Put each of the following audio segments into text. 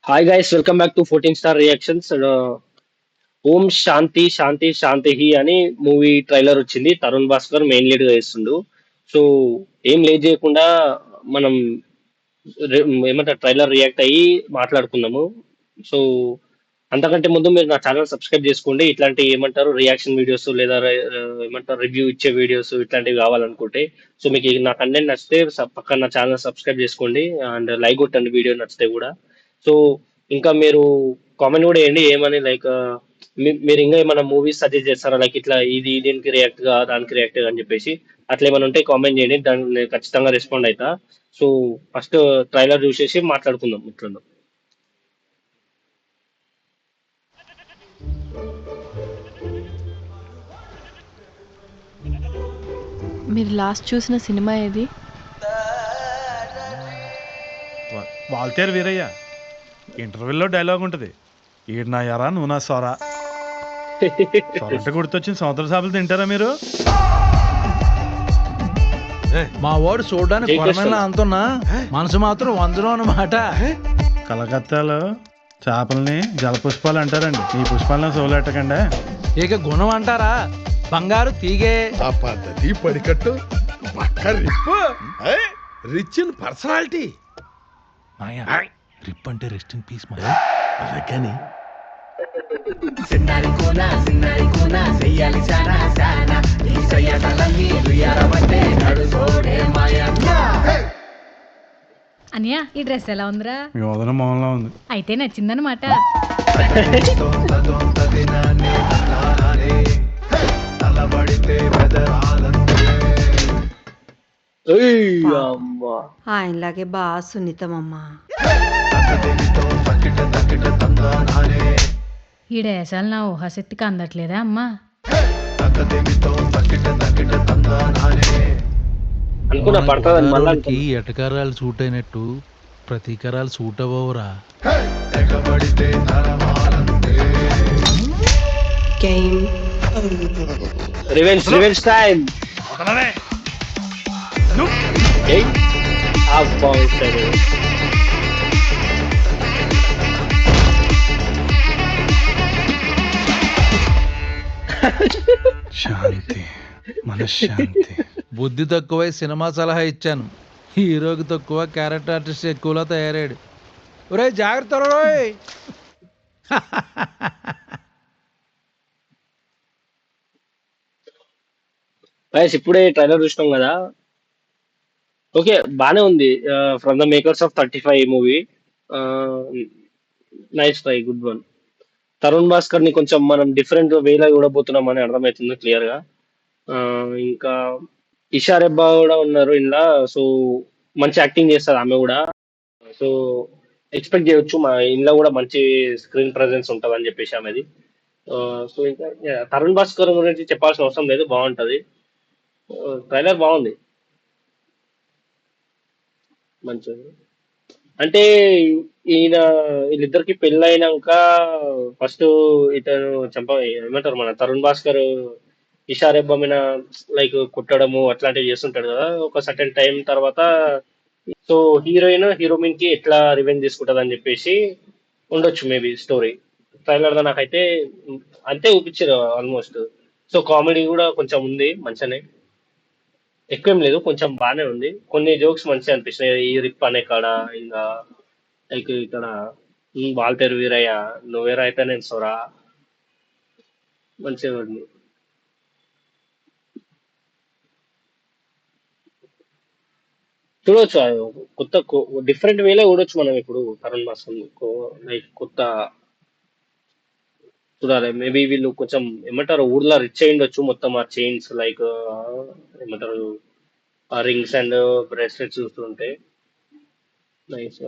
Hi guys, welcome back to 14 star reactions. Om Shanti Shanti Shanti హి అని movie trailer వచ్చింది. తరుణ్ భాస్కర్ మెయిన్ లీడ్ గా వేస్తుండు. సో ఏం లేట్ చేయకుండా మనం ఏమంటారు ట్రైలర్ రియాక్ట్ అయ్యి మాట్లాడుకుందాము. సో అంతకంటే ముందు మీరు నా ఛానల్ సబ్స్క్రైబ్ చేసుకోండి. ఇట్లాంటి ఏమంటారు రియాక్షన్ వీడియోస్ లేదా ఏమంటారు రివ్యూ ఇచ్చే వీడియోస్ ఇట్లాంటివి కావాలనుకుంటే. సో మీకు నా కంటెంట్ నచ్చితే పక్కన నా ఛానల్ సబ్స్క్రైబ్ చేసుకోండి అండ్ లైక్ కొట్టండి వీడియో నచ్చితే కూడా. సో ఇంకా మీరు కామెంట్ కూడా వేయండి ఏమని, లైక్ మీరు ఇంకా ఏమైనా మూవీస్ సజెస్ట్ చేస్తారా, లైక్ ఇట్లా ఇది దీనికి రియాక్ట్ గా దానికి రియాక్ట్ గా అని చెప్పేసి అట్లా ఏమైనా ఉంటే కామెంట్ చేయండి, దాన్ని నేను ఖచ్చితంగా రెస్పాండ్ అవుతా. సో ఫస్ట్ ట్రైలర్ చూసేసి మాట్లాడుకుందాం ఇట్లా. మీరు లాస్ట్ చూసిన సినిమా ఏది? వాల్తేరు వీరయ్య ఇంటర్వ్యూలో డైలాగ్ ఉంటుంది, ఈడు నా ఎరా నువ్వు నా సొర. సొరంటే గుర్తొచ్చిన సముద్ర చేపలు తింటారా మీరు? మా వాడు చూడడానికి కొరమైన అంటున్నా మనసు మాత్రం వందలో అన్నమాట. కలకత్తాలో చేపల్ని జలపుష్పాలు అంటారండి, ఈ పుష్పాలను సోలెట్టకండి. ఇక గుణం అంటారా, బంగారు తీగే. ఆ పద్ధతి పడికట్టు పక్క రిప్పు రిచ్ ఇన్ పర్సనాలిటీ. రిప్ అంటే రెస్ట్ ఇన్ పీస్ మాయా. అలాగని అనియా ఈ డ్రెస్ ఎలా ఉందిరా? మీ వదన మొహంలో ఉంది. అయితే నచ్చిందనమాట. ఆయనలాగే బాగా సున్నితమమ్మా. ఈ డేసాలు నా ఊహాశక్తికి అందట్లేదా అమ్మా? అనుకున్నా పడుతుందని మళ్ళీ మనకి ఎటకారాలు సూట్ అయినట్టు ప్రతీకారాలు సూట్ అవ్వవురా. Revenge time. బాగుంటుంది. శాంతి మనశ్శాంతి. బుద్ధి తక్కువై సినిమా సలహా ఇచ్చాను, హీరోకి తక్కువ క్యారెక్టర్ ఆర్టిస్ట్ ఎక్కువలా తయారాడు. ఒరే జాగ్రత్త రోయ్. గైస్ ఇప్పుడే ట్రైలర్ చూసినాం కదా, ఓకే బానే ఉంది. From the makers of 35 movie. Nice try, good one. Tarun Bhaskar ని కొంచెం మనం డిఫరెంట్ వేలా చూడబోతున్నాం అని అర్థమవుతుంది క్లియర్ గా. ఇంకా ఇషా రెబ్బా కూడా ఉన్నారు ఇంట్లో. సో మంచి యాక్టింగ్ చేస్తారు ఆమె కూడా. సో ఎక్స్పెక్ట్ చేయొచ్చు మా ఇంట్లో కూడా మంచి స్క్రీన్ ప్రెజెన్స్ ఉంటుంది అని చెప్పేసి ఆమెది. సో ఇంకా తరుణ్ భాస్కర్ గురించి చెప్పాల్సిన అవసరం లేదు, బాగుంటది. ట్రైలర్ బాగుంది, మంచిది. అంటే ఈయన వీళ్ళిద్దరికి పెళ్ళి అయినాక ఫస్ట్ ఇతను ఏమంటారు మన తరుణ్ భాస్కర్ ఇషా రెబ్బా మీద లైక్ కుట్టడము అట్లాంటివి చేస్తుంటాడు కదా ఒక సర్టెన్ టైం తర్వాత. సో హీరోయిన్ కి ఎట్లా రివెంజ్ తీసుకుంటది అని చెప్పేసి ఉండొచ్చు మేబీ స్టోరీ. ట్రైలర్ గా నాకైతే అంతే చూపించారు ఆల్మోస్ట్. సో కామెడీ కూడా కొంచెం ఉంది, మంచిగానే, ఎక్కువేం లేదు, కొంచెం బాగానే ఉంది. కొన్ని జోక్స్ మంచిగా అనిపిస్తున్నాయి, ఈ రిప్ అనే కాడ. ఇంకా లైక్ ఇక్కడ వాల్తేరు వీరయ్య నువ్వేరా అయితే నేను సొరా, మంచిగా ఉంది. చూడొచ్చు, అది కొత్త డిఫరెంట్ వేలో చూడొచ్చు మనం ఇప్పుడు తరుణ్ మాసం. లైక్ కొత్త చూడాలి. మేబీ వీళ్ళు కొంచెం ఏమంటారు ఊర్లో రిచ్ అయి ఉండొచ్చు, మొత్తం ఆ చైన్స్ లైక్ ఏమంటారు ఆ రింగ్స్ అండ్ బ్రేస్లెట్స్ చూస్తుంటే నైస్.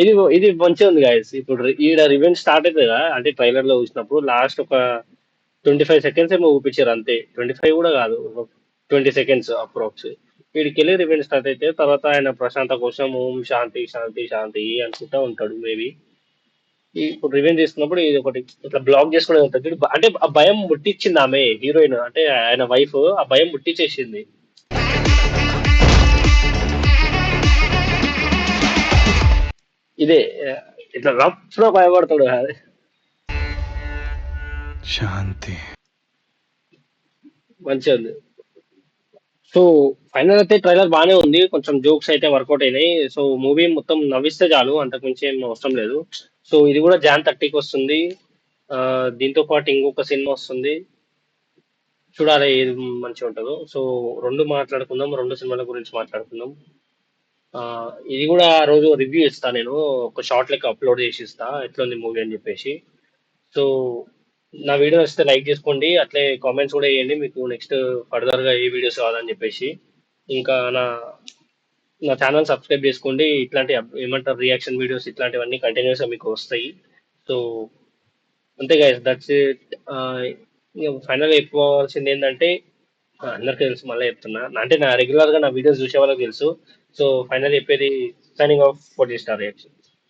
ఇది మంచిగా ఉంది గాయస్. ఇప్పుడు ఈడ రివెంజ్ స్టార్ట్ అవుతుంది కదా, అంటే ట్రైలర్ లో చూసినప్పుడు లాస్ట్ ఒక 25 సెకండ్స్ ఏమో చూపించారు అంతే. 25 కూడా కాదు, 20 సెకండ్స్ అప్రాక్స్. వీడికి వెళ్ళి రివెంజ్ స్టార్ట్ అయితే తర్వాత ఆయన ప్రశాంత కోసం ఓం శాంతి శాంతి శాంతి అనుకుంటా ఉంటాడు మేబీ. ఇప్పుడు రివెంజ్ చేసుకున్నప్పుడు ఇది ఒకటి ఇట్లా బ్లాక్ చేసుకునే ఉంటుంది. అంటే ఆ భయం ముట్టించింది ఆమె హీరోయిన్, అంటే ఆయన వైఫ్ ఆ భయం ముట్టించేసింది. ఇదే ఇట్లా రఫ్ లో భయపడతాడు అది శాంతి. మంచిగా ఉంది. సో ఫైనల్ అయితే ట్రైలర్ బాగానే ఉంది, కొంచెం జోక్స్ అయితే వర్కౌట్ అయినాయి. సో మూవీ మొత్తం నవ్విస్తే చాలు, అంతకుమించి ఏం అవసరం లేదు. సో ఇది కూడా Jan 30కి వస్తుంది. దీంతో పాటు ఇంకొక సినిమా వస్తుంది, చూడాలి ఏది మంచిగా ఉంటుందో. సో రెండు మాట్లాడుకుందాం, రెండు సినిమాల గురించి మాట్లాడుకుందాం. ఇది కూడా ఆ రోజు రివ్యూ ఇస్తా, నేను ఒక షార్ట్ లెక్క అప్లోడ్ చేసి ఇస్తా ఎట్లుంది మూవీ అని చెప్పేసి. సో నా వీడియో వస్తే లైక్ చేసుకోండి, అట్లే కామెంట్స్ కూడా వేయండి మీకు నెక్స్ట్ ఫర్దర్గా ఏ వీడియోస్ కావాలని చెప్పేసి. ఇంకా నా ఛానల్ సబ్స్క్రైబ్ చేసుకోండి, ఇట్లాంటి ఏమంటారు రియాక్షన్ వీడియోస్ ఇట్లాంటివన్నీ కంటిన్యూస్గా మీకు వస్తాయి. సో అంతే గైస్, దట్స్ ఇట్. ఫైనల్ చెప్పుకోవాల్సింది ఏంటంటే, అందరికీ తెలుసు, మళ్ళీ చెప్తున్నా, అంటే నా రెగ్యులర్గా నా వీడియోస్ చూసే వాళ్ళకి తెలుసు. సో ఫైనల్ చెప్పేది, సైనింగ్ ఆఫ్ 14 స్టార్ రియాక్షన్.